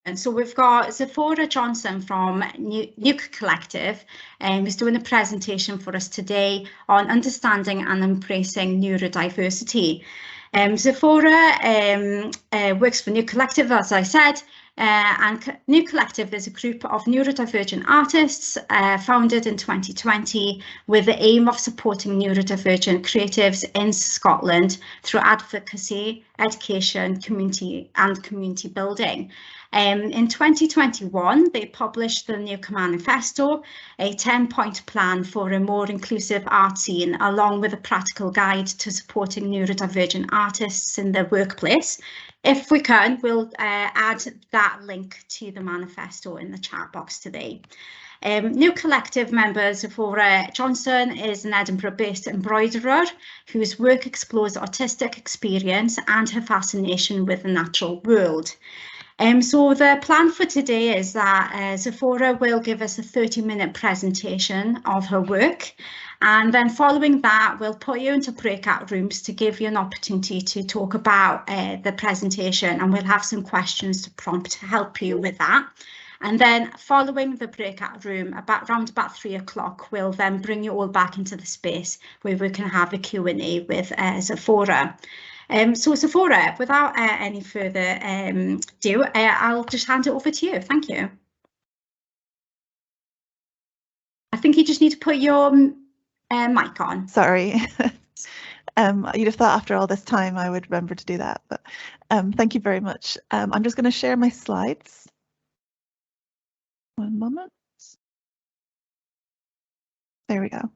And so we've got Tzipporah Johnston from Neuk Collective, who's doing a presentation for us today on understanding and embracing neurodiversity. Tzipporah works for Neuk Collective, as I said, and Neuk Collective is a group of neurodivergent artists founded in 2020 with the aim of supporting neurodivergent creatives in Scotland through advocacy, education, community building. In 2021, they published the Neuk Manifesto, a 10-point plan for a more inclusive art scene, along with a practical guide to supporting neurodivergent artists in their workplace. If we can, we'll add that link to the manifesto in the chat box today. Neuk Collective member Tzipporah Johnston is an Edinburgh-based embroiderer whose work explores autistic experience and her fascination with the natural world. So the plan for today is that Tzipporah will give us a 30-minute presentation of her work, and then following that we'll put you into breakout rooms to give you an opportunity to talk about the presentation, and we'll have some questions to prompt to help you with that. And then following the breakout room, around about 3 o'clock, we'll then bring you all back into the space where we can have a Q&A with Tzipporah. So Tzipporah, without any further ado, I'll just hand it over to you. Thank you. I think you just need to put your mic on. Sorry. You'd have thought after all this time I would remember to do that, but thank you very much. I'm just going to share my slides. One moment. There we go.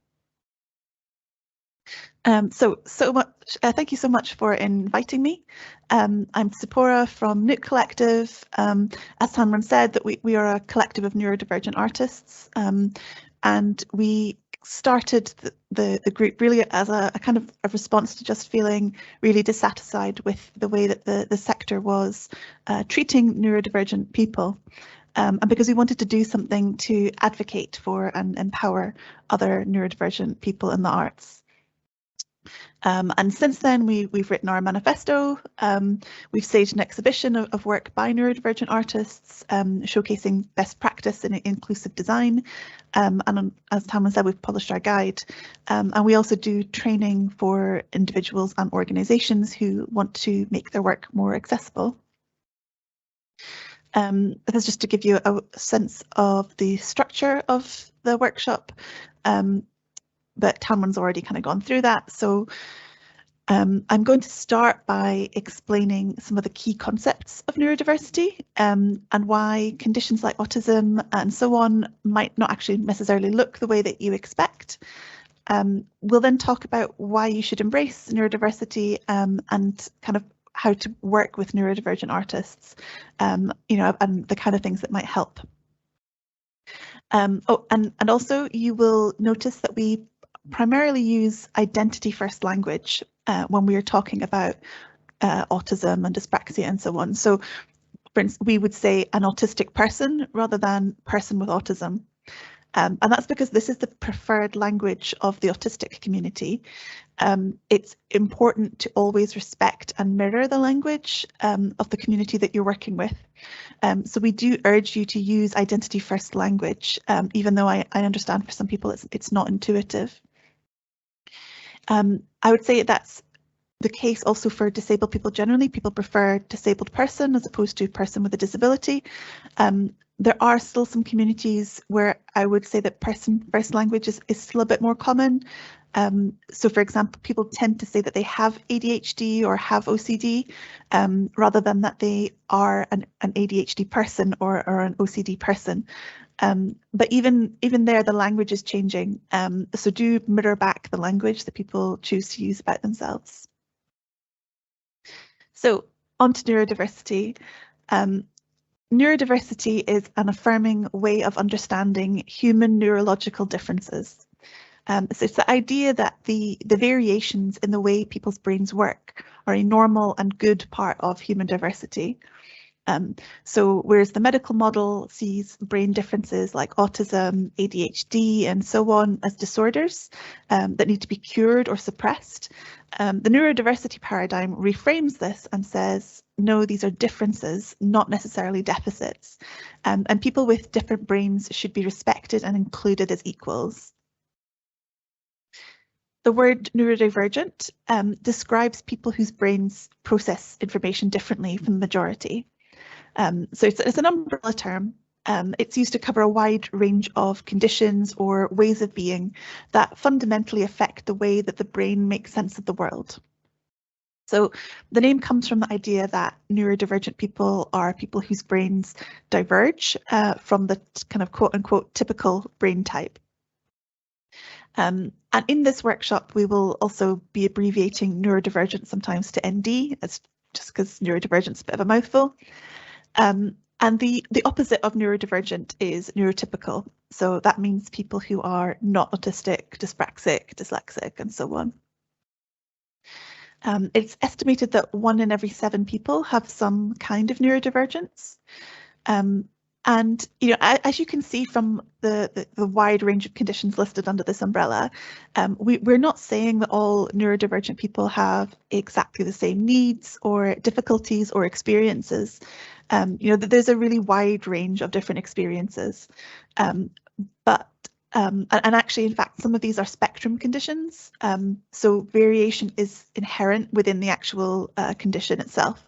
Thank you so much for inviting me. I'm Tzipporah from Neuk Collective. As Tamron said, that we are a collective of neurodivergent artists, and we started the group really as a kind of a response to just feeling really dissatisfied with the way that the sector was treating neurodivergent people. And because we wanted to do something to advocate for and empower other neurodivergent people in the arts. And since then, we've written our manifesto. We've staged an exhibition of work by neurodivergent artists, showcasing best practice in inclusive design. And as Tamron said, we've published our guide. And we also do training for individuals and organisations who want to make their work more accessible. This is just to give you a sense of the structure of the workshop. But Tamron's already kind of gone through that. So I'm going to start by explaining some of the key concepts of neurodiversity and why conditions like autism and so on might not actually necessarily look the way that you expect. We'll then talk about why you should embrace neurodiversity and kind of how to work with neurodivergent artists, you know, and the kind of things that might help. And also you will notice that we primarily use identity first language when we are talking about autism and dyspraxia and so on. So for instance, we would say an autistic person rather than person with autism. And that's because this is the preferred language of the autistic community. It's important to always respect and mirror the language of the community that you're working with. So we do urge you to use identity first language, even though I understand for some people it's not intuitive. I would say that's the case also for disabled people generally. People prefer disabled person as opposed to person with a disability. There are still some communities where I would say that person first language is still a bit more common. So for example, people tend to say that they have ADHD or have OCD rather than that they are an ADHD person or an OCD person. But even there, the language is changing. So do mirror back the language that people choose to use about themselves. So on to neurodiversity. Neurodiversity is an affirming way of understanding human neurological differences. So it's the idea that the variations in the way people's brains work are a normal and good part of human diversity. So whereas the medical model sees brain differences like autism, ADHD and so on as disorders that need to be cured or suppressed, the neurodiversity paradigm reframes this and says no, these are differences, not necessarily deficits. And people with different brains should be respected and included as equals. The word neurodivergent describes people whose brains process information differently from the majority. So it's an umbrella term. It's used to cover a wide range of conditions or ways of being that fundamentally affect the way that the brain makes sense of the world. So the name comes from the idea that neurodivergent people are people whose brains diverge from the kind of quote unquote typical brain type. And in this workshop, we will also be abbreviating neurodivergent sometimes to ND, as just because neurodivergent is a bit of a mouthful. And the opposite of neurodivergent is neurotypical. So that means people who are not autistic, dyspraxic, dyslexic, and so on. It's estimated that 1 in every 7 people have some kind of neurodivergence. And as you can see from the wide range of conditions listed under this umbrella, we're not saying that all neurodivergent people have exactly the same needs or difficulties or experiences. There's a really wide range of different experiences, and actually, in fact, some of these are spectrum conditions. So variation is inherent within the actual condition itself.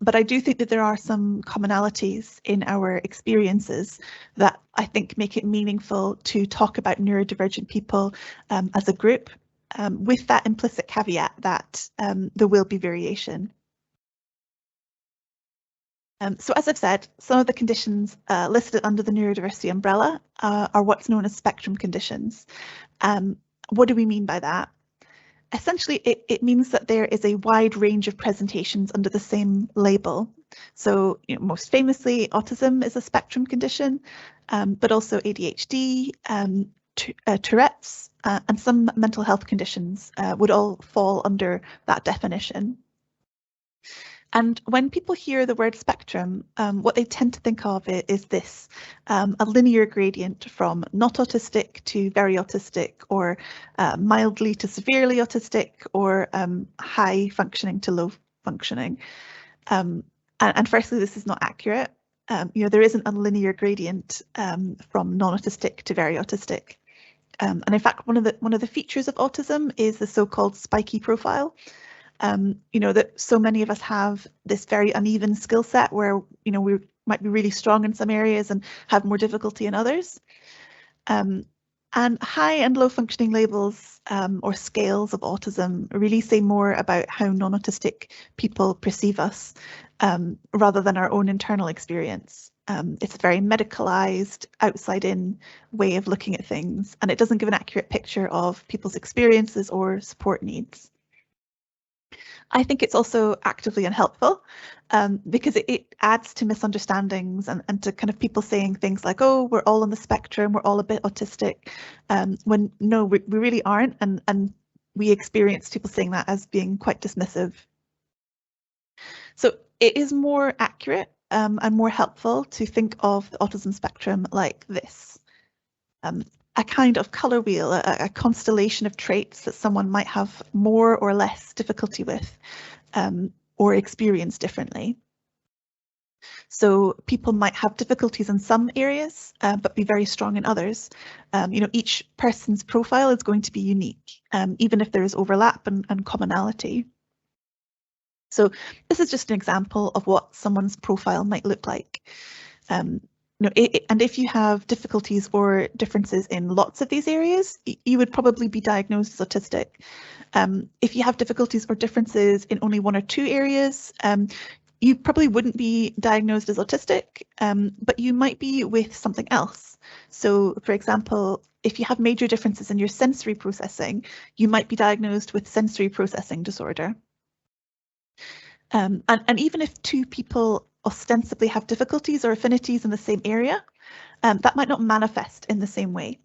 But I do think that there are some commonalities in our experiences that I think make it meaningful to talk about neurodivergent people as a group, with that implicit caveat that there will be variation. So as I've said, some of the conditions listed under the neurodiversity umbrella are what's known as spectrum conditions. What do we mean by that? Essentially, it means that there is a wide range of presentations under the same label. So most famously, autism is a spectrum condition, but also ADHD, Tourette's, and some mental health conditions would all fall under that definition. And when people hear the word spectrum, what they tend to think of it is this, a linear gradient from not autistic to very autistic, or mildly to severely autistic, or high functioning to low functioning. And firstly, this is not accurate. There isn't a linear gradient from non-autistic to very autistic. And in fact, one of the features of autism is the so-called spiky profile. That so many of us have this very uneven skill set where, we might be really strong in some areas and have more difficulty in others. And high and low functioning labels or scales of autism really say more about how non-autistic people perceive us rather than our own internal experience. It's a very medicalized, outside-in way of looking at things, and it doesn't give an accurate picture of people's experiences or support needs. I think it's also actively unhelpful because it adds to misunderstandings and to kind of people saying things like, oh, we're all on the spectrum, we're all a bit autistic, when no, we really aren't, and we experience people saying that as being quite dismissive. So it is more accurate and more helpful to think of the autism spectrum like this. A kind of colour wheel, a constellation of traits that someone might have more or less difficulty with or experience differently. So people might have difficulties in some areas, but be very strong in others. Each person's profile is going to be unique, even if there is overlap and commonality. So this is just an example of what someone's profile might look like. And if you have difficulties or differences in lots of these areas, you would probably be diagnosed as autistic. If you have difficulties or differences in only 1 or 2 areas, you probably wouldn't be diagnosed as autistic, but you might be with something else. So, for example, if you have major differences in your sensory processing, you might be diagnosed with sensory processing disorder. And even if 2 people ostensibly have difficulties or affinities in the same area, that might not manifest in the same way.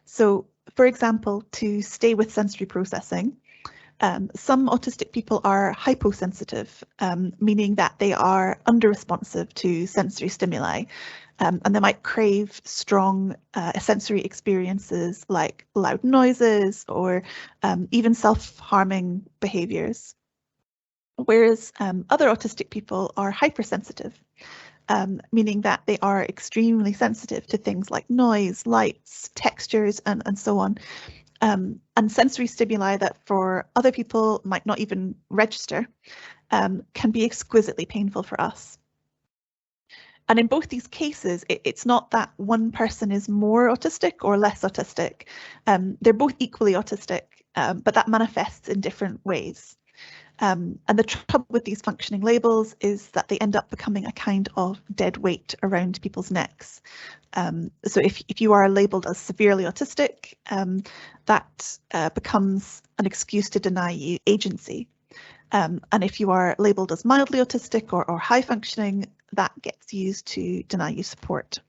So, for example, to stay with sensory processing, some autistic people are hyposensitive, meaning that they are under-responsive to sensory stimuli, and they might crave strong sensory experiences like loud noises or even self-harming behaviours. whereas other autistic people are hypersensitive, meaning that they are extremely sensitive to things like noise, lights, textures, and so on. And sensory stimuli that for other people might not even register can be exquisitely painful for us. And in both these cases, it's not that one person is more autistic or less autistic. They're both equally autistic, but that manifests in different ways. And the trouble with these functioning labels is that they end up becoming a kind of dead weight around people's necks. So if you are labelled as severely autistic, that becomes an excuse to deny you agency. And if you are labelled as mildly autistic or high functioning, that gets used to deny you support.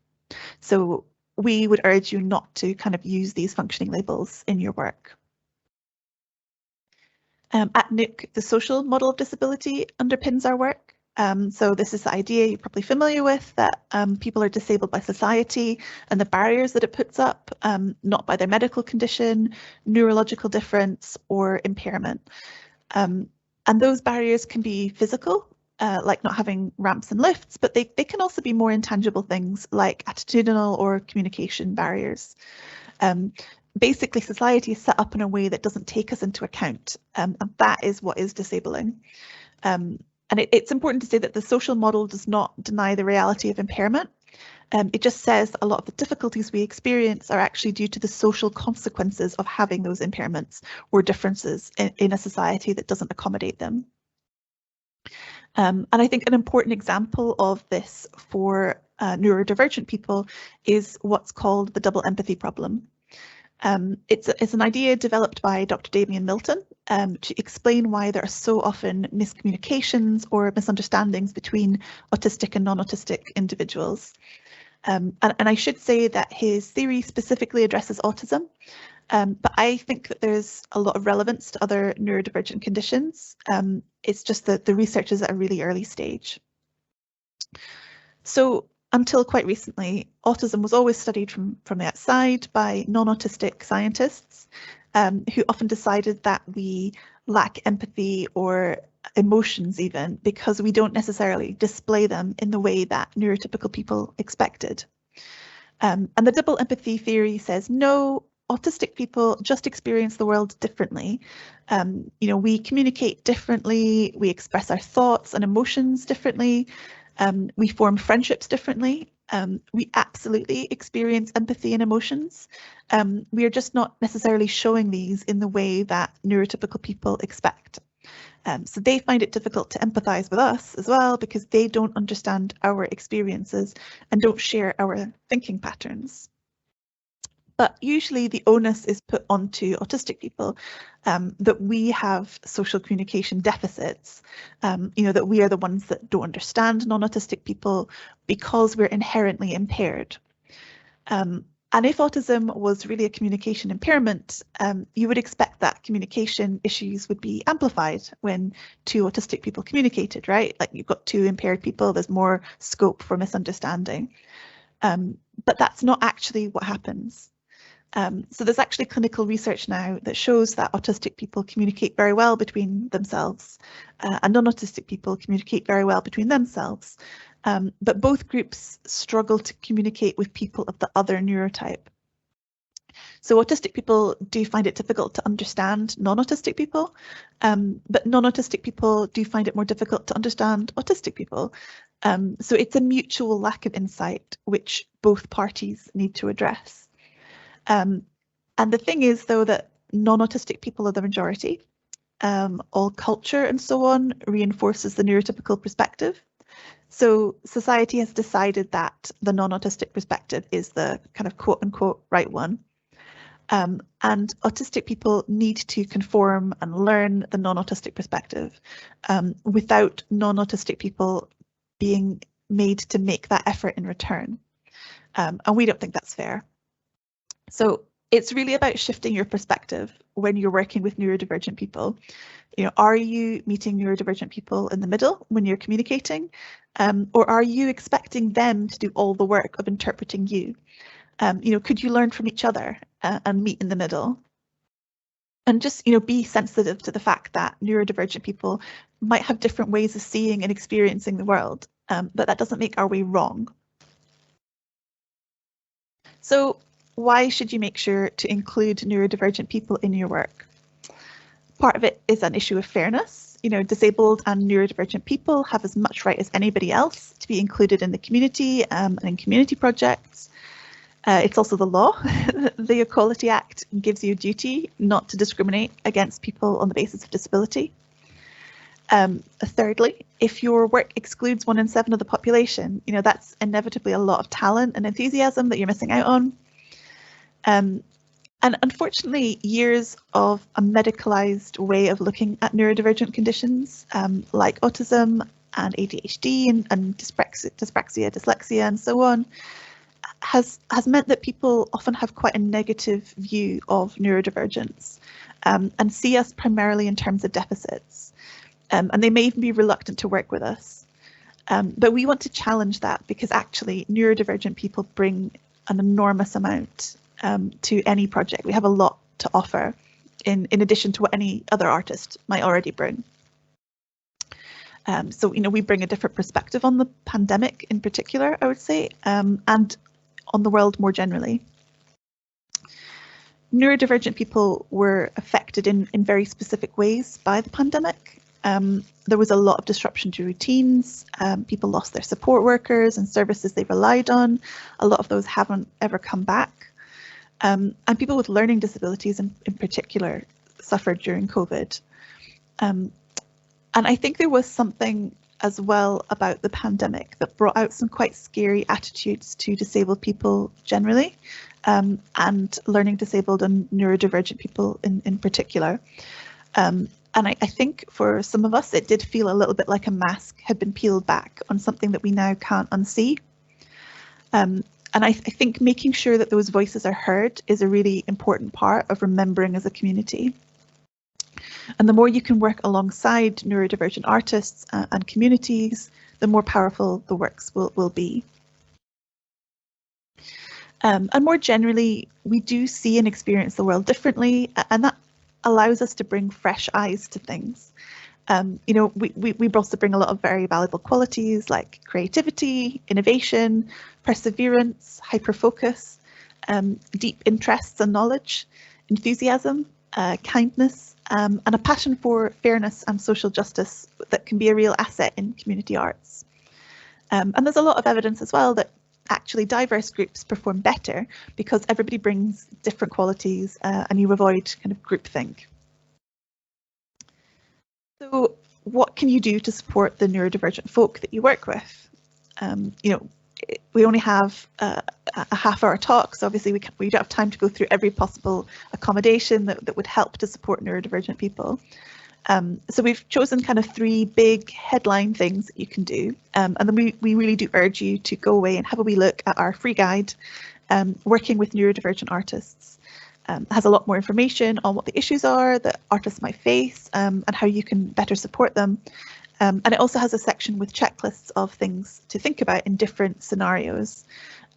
So we would urge you not to kind of use these functioning labels in your work. At Neuk, the social model of disability underpins our work. So this is the idea you're probably familiar with, that people are disabled by society and the barriers that it puts up, not by their medical condition, neurological difference, or impairment. And those barriers can be physical, like not having ramps and lifts, but they can also be more intangible things like attitudinal or communication barriers. Basically, society is set up in a way that doesn't take us into account, and that is what is disabling. And it's important to say that the social model does not deny the reality of impairment. It just says that a lot of the difficulties we experience are actually due to the social consequences of having those impairments or differences in a society that doesn't accommodate them. And I think an important example of this for neurodivergent people is what's called the double empathy problem. It's an idea developed by Dr. Damien Milton to explain why there are so often miscommunications or misunderstandings between autistic and non-autistic individuals. And I should say that his theory specifically addresses autism, but I think that there's a lot of relevance to other neurodivergent conditions. It's just that the research is at a really early stage. So until quite recently, autism was always studied from the outside by non-autistic scientists who often decided that we lack empathy or emotions even because we don't necessarily display them in the way that neurotypical people expected. And the double empathy theory says, no, autistic people just experience the world differently. You know, we communicate differently, we express our thoughts and emotions differently. We form friendships differently. We absolutely experience empathy and emotions. We are just not necessarily showing these in the way that neurotypical people expect. So they find it difficult to empathize with us as well because they don't understand our experiences and don't share our thinking patterns. But usually the onus is put onto autistic people that we have social communication deficits, you know, that we are the ones that don't understand non-autistic people because we're inherently impaired. And if autism was really a communication impairment, you would expect that communication issues would be amplified when two autistic people communicated, right? Like you've got two impaired people, there's more scope for misunderstanding. But that's not actually what happens. So there's actually clinical research now that shows that autistic people communicate very well between themselves and non-autistic people communicate very well between themselves. But both groups struggle to communicate with people of the other neurotype. So autistic people do find it difficult to understand non-autistic people, but non-autistic people do find it more difficult to understand autistic people. So it's a mutual lack of insight, which both parties need to address. And the thing is, though, that non-autistic people are the majority. All culture and so on reinforces the neurotypical perspective. So society has decided that the non-autistic perspective is the kind of quote unquote right one. And autistic people need to conform and learn the non-autistic perspective without non-autistic people being made to make that effort in return. And we don't think that's fair. So it's really about shifting your perspective when you're working with neurodivergent people. You know, are you meeting neurodivergent people in the middle when you're communicating, or are you expecting them to do all the work of interpreting you? You know, could you learn from each other and meet in the middle? And just, be sensitive to the fact that neurodivergent people might have different ways of seeing and experiencing the world, but that doesn't make our way wrong. So why should you make sure to include neurodivergent people in your work? Part of it is an issue of fairness. Disabled and neurodivergent people have as much right as anybody else to be included in the community and in community projects. It's also the law. The Equality Act gives you a duty not to discriminate against people on the basis of disability. Thirdly, if your work excludes 1 in 7 of the population, that's inevitably a lot of talent and enthusiasm that you're missing out on. And unfortunately, years of a medicalized way of looking at neurodivergent conditions like autism and ADHD and dyspraxia, dyslexia, and so on, has meant that people often have quite a negative view of neurodivergence and see us primarily in terms of deficits. And they may even be reluctant to work with us. But we want to challenge that, because actually neurodivergent people bring an enormous amount to any project. We have a lot to offer in addition to what any other artist might already bring. So, we bring a different perspective on the pandemic in particular, I would say, and on the world more generally. Neurodivergent people were affected in very specific ways by the pandemic. There was a lot of disruption to routines. People lost their support workers and services they relied on. A lot of those haven't ever come back. And people with learning disabilities in particular suffered during COVID. And I think there was something as well about the pandemic that brought out some quite scary attitudes to disabled people generally, and learning disabled and neurodivergent people in particular. And I think for some of us, it did feel a little bit like a mask had been peeled back on something that we now can't unsee. And I think making sure that those voices are heard is a really important part of remembering as a community. And the more you can work alongside neurodivergent artists and communities, the more powerful the works will be. And more generally, we do see and experience the world differently, and that allows us to bring fresh eyes to things. We also bring a lot of very valuable qualities like creativity, innovation, perseverance, hyperfocus, deep interests and knowledge, enthusiasm, kindness, and a passion for fairness and social justice that can be a real asset in community arts. And there's a lot of evidence as well that actually diverse groups perform better because everybody brings different qualities and you avoid kind of groupthink. So what can you do to support the neurodivergent folk that you work with? We only have a half-hour talk, so obviously we don't have time to go through every possible accommodation that would help to support neurodivergent people. So we've chosen kind of 3 big headline things that you can do, and then we really do urge you to go away and have a wee look at our free guide, Working with Neurodivergent Artists. It has a lot more information on what the issues are that artists might face and how you can better support them. And it also has a section with checklists of things to think about in different scenarios.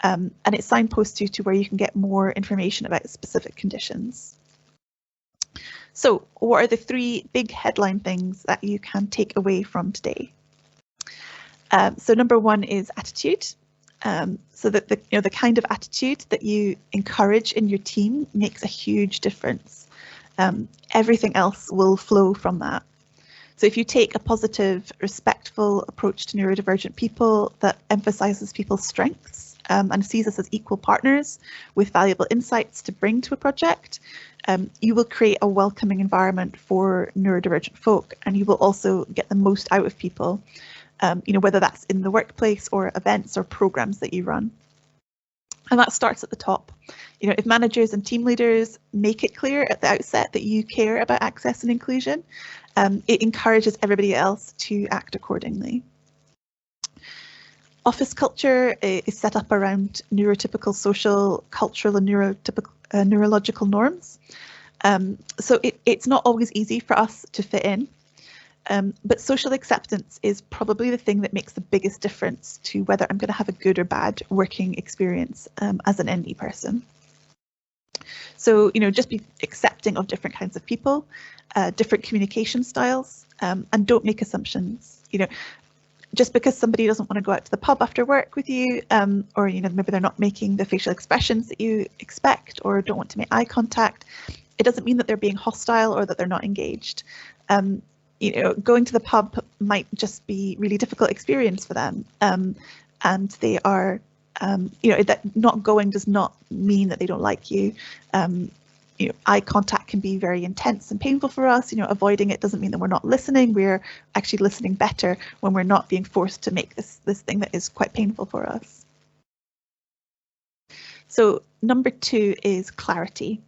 And it signposts you to where you can get more information about specific conditions. So what are the 3 big headline things that you can take away from today? So number 1 is attitude. So that the kind of attitude that you encourage in your team makes a huge difference. Everything else will flow from that. So if you take a positive, respectful approach to neurodivergent people that emphasizes people's strengths and sees us as equal partners with valuable insights to bring to a project, you will create a welcoming environment for neurodivergent folk, and you will also get the most out of people, whether that's in the workplace or events or programs that you run. And that starts at the top. If managers and team leaders make it clear at the outset that you care about access and inclusion, it encourages everybody else to act accordingly. Office culture is set up around neurotypical social, cultural and neurological norms. So it's not always easy for us to fit in. But social acceptance is probably the thing that makes the biggest difference to whether I'm going to have a good or bad working experience as an ND person. So, just be accepting of different kinds of people, different communication styles, and don't make assumptions. Just because somebody doesn't want to go out to the pub after work with you, or maybe they're not making the facial expressions that you expect or don't want to make eye contact, it doesn't mean that they're being hostile or that they're not engaged. Going to the pub might just be a really difficult experience for them, and they are, that not going does not mean that they don't like you. Eye contact can be very intense and painful for us. Avoiding it doesn't mean that we're not listening. We're actually listening better when we're not being forced to make this thing that is quite painful for us. So number 2 is clarity.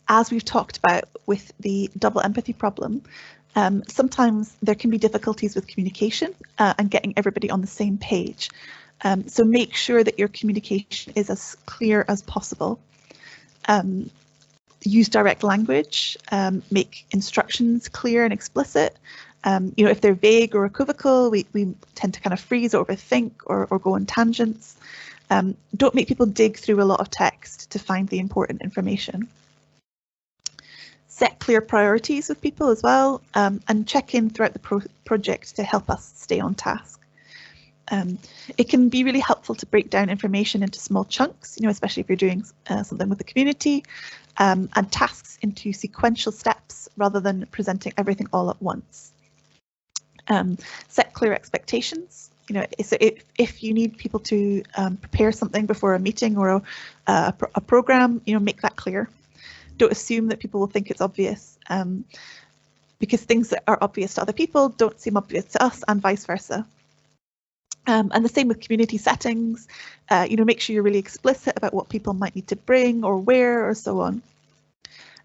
As we've talked about with the double empathy problem, sometimes there can be difficulties with communication and getting everybody on the same page. So make sure that your communication is as clear as possible. Use direct language, make instructions clear and explicit. If they're vague or equivocal, we tend to kind of freeze or overthink or go on tangents. Don't make people dig through a lot of text to find the important information. Set clear priorities with people as well, and check in throughout the project to help us stay on task. It can be really helpful to break down information into small chunks, especially if you're doing something with the community, and tasks into sequential steps rather than presenting everything all at once. Set clear expectations. So if you need people to prepare something before a meeting or a program, make that clear. Don't assume that people will think it's obvious, because things that are obvious to other people don't seem obvious to us, and vice versa. And the same with community settings. Make sure you're really explicit about what people might need to bring or wear or so on.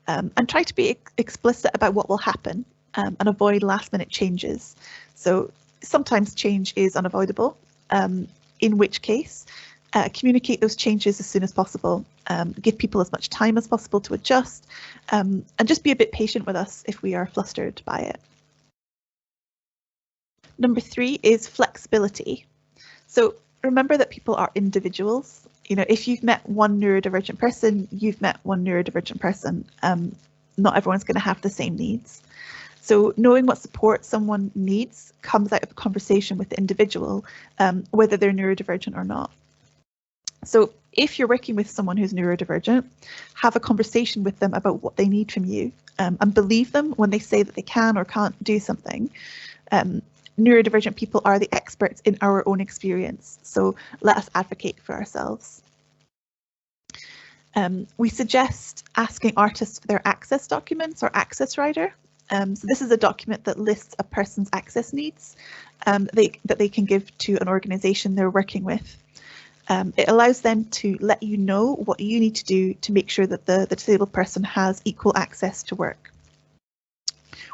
And try to be explicit about what will happen, and avoid last-minute changes. So sometimes change is unavoidable, in which case communicate those changes as soon as possible. Give people as much time as possible to adjust, and just be a bit patient with us if we are flustered by it. Number 3 is flexibility. So remember that people are individuals. If you've met one neurodivergent person, you've met one neurodivergent person. Not everyone's going to have the same needs. So knowing what support someone needs comes out of a conversation with the individual, whether they're neurodivergent or not. So if you're working with someone who's neurodivergent, have a conversation with them about what they need from you, and believe them when they say that they can or can't do something. Neurodivergent people are the experts in our own experience, so let us advocate for ourselves. We suggest asking artists for their access documents or access rider. So this is a document that lists a person's access needs that they can give to an organisation they're working with. It allows them to let you know what you need to do to make sure that the disabled person has equal access to work,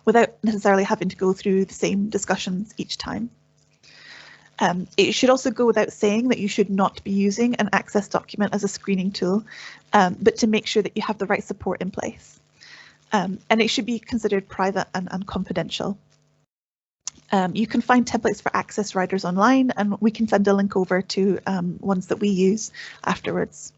without necessarily having to go through the same discussions each time. It should also go without saying that you should not be using an access document as a screening tool, but to make sure that you have the right support in place. And it should be considered private and confidential. You can find templates for access riders online, and we can send a link over to ones that we use afterwards.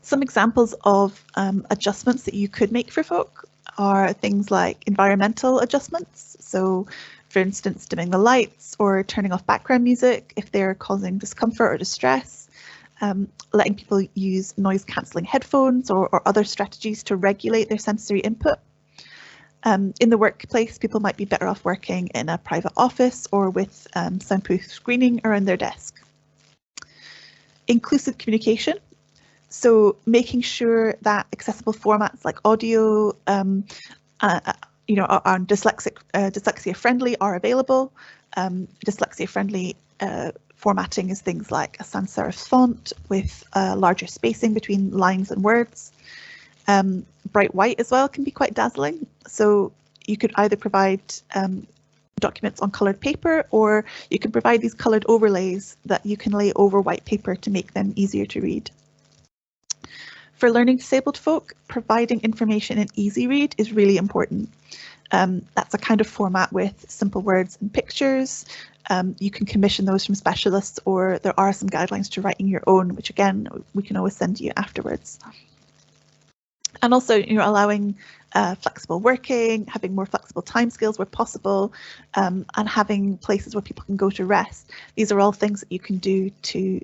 Some examples of adjustments that you could make for folk are things like environmental adjustments. So, for instance, dimming the lights or turning off background music if they're causing discomfort or distress. Letting people use noise cancelling headphones or other strategies to regulate their sensory input. In the workplace, people might be better off working in a private office or with soundproof screening around their desk. Inclusive communication. So making sure that accessible formats like audio, are dyslexia friendly are available. Dyslexia friendly formatting is things like a sans serif font with larger spacing between lines and words. Bright white as well can be quite dazzling. So you could either provide documents on coloured paper, or you can provide these coloured overlays that you can lay over white paper to make them easier to read. For learning disabled folk, providing information in easy read is really important. That's a kind of format with simple words and pictures. You can commission those from specialists, or there are some guidelines to writing your own, which again, we can always send you afterwards. And also, allowing flexible working, having more flexible timescales where possible, and having places where people can go to rest. These are all things that you can do to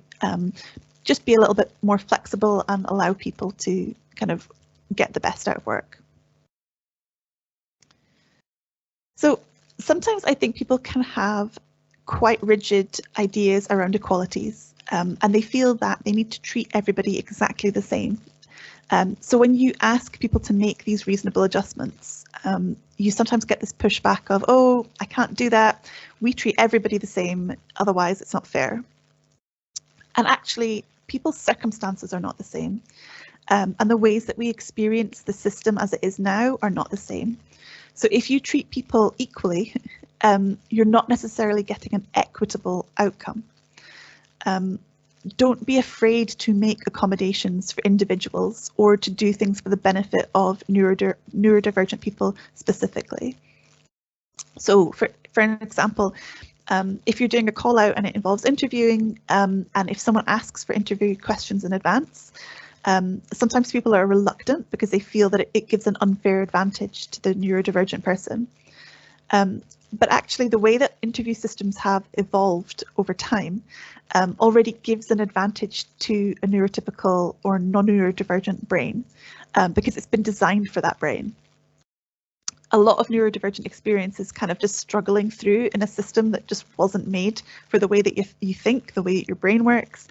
just be a little bit more flexible and allow people to kind of get the best out of work. So sometimes I think people can have quite rigid ideas around equalities, and they feel that they need to treat everybody exactly the same. So when you ask people to make these reasonable adjustments, you sometimes get this pushback of, oh, I can't do that. We treat everybody the same, otherwise it's not fair. And actually, people's circumstances are not the same. And the ways that we experience the system as it is now are not the same. So if you treat people equally, you're not necessarily getting an equitable outcome. Don't be afraid to make accommodations for individuals or to do things for the benefit of neurodivergent people specifically. So for an example, if you're doing a call out and it involves interviewing, and if someone asks for interview questions in advance, sometimes people are reluctant because they feel that it gives an unfair advantage to the neurodivergent person. But actually, the way that interview systems have evolved over time already gives an advantage to a neurotypical or non-neurodivergent brain because it's been designed for that brain. A lot of neurodivergent experience is kind of just struggling through in a system that just wasn't made for the way that you think, the way that your brain works.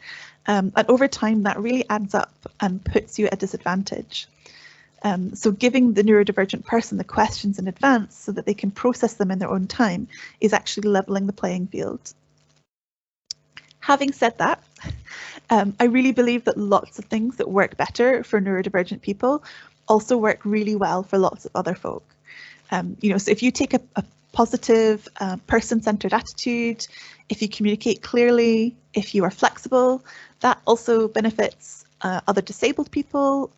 And over time, that really adds up and puts you at a disadvantage. So giving the neurodivergent person the questions in advance so that they can process them in their own time is actually leveling the playing field. Having said that, I really believe that lots of things that work better for neurodivergent people also work really well for lots of other folk. So if you take a positive, person-centered attitude, if you communicate clearly, if you are flexible, that also benefits other disabled people,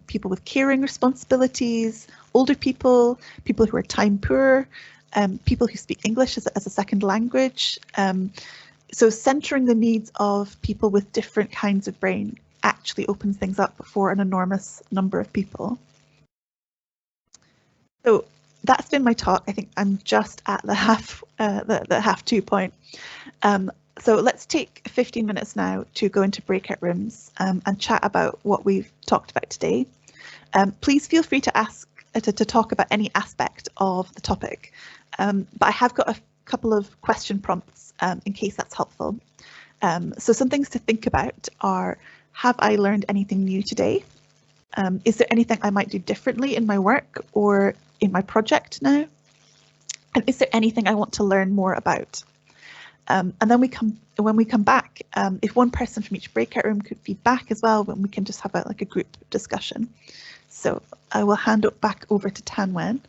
people with caring responsibilities, older people, people who are time poor, people who speak English as a second language. So centering the needs of people with different kinds of brain actually opens things up for an enormous number of people. So that's been my talk. I think I'm just at the half two point. So let's take 15 minutes now to go into breakout rooms and chat about what we've talked about today. Please feel free to ask to talk about any aspect of the topic, but I have got a couple of question prompts in case that's helpful. So some things to think about are, have I learned anything new today? Is there anything I might do differently in my work or in my project now? And is there anything I want to learn more about? And then when we come back, if one person from each breakout room could feed back as well, then we can just have a group discussion. So I will hand it back over to Tan Nguyen.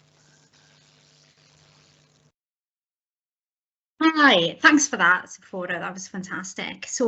Hi, thanks for that, Tzipporah. That was fantastic. So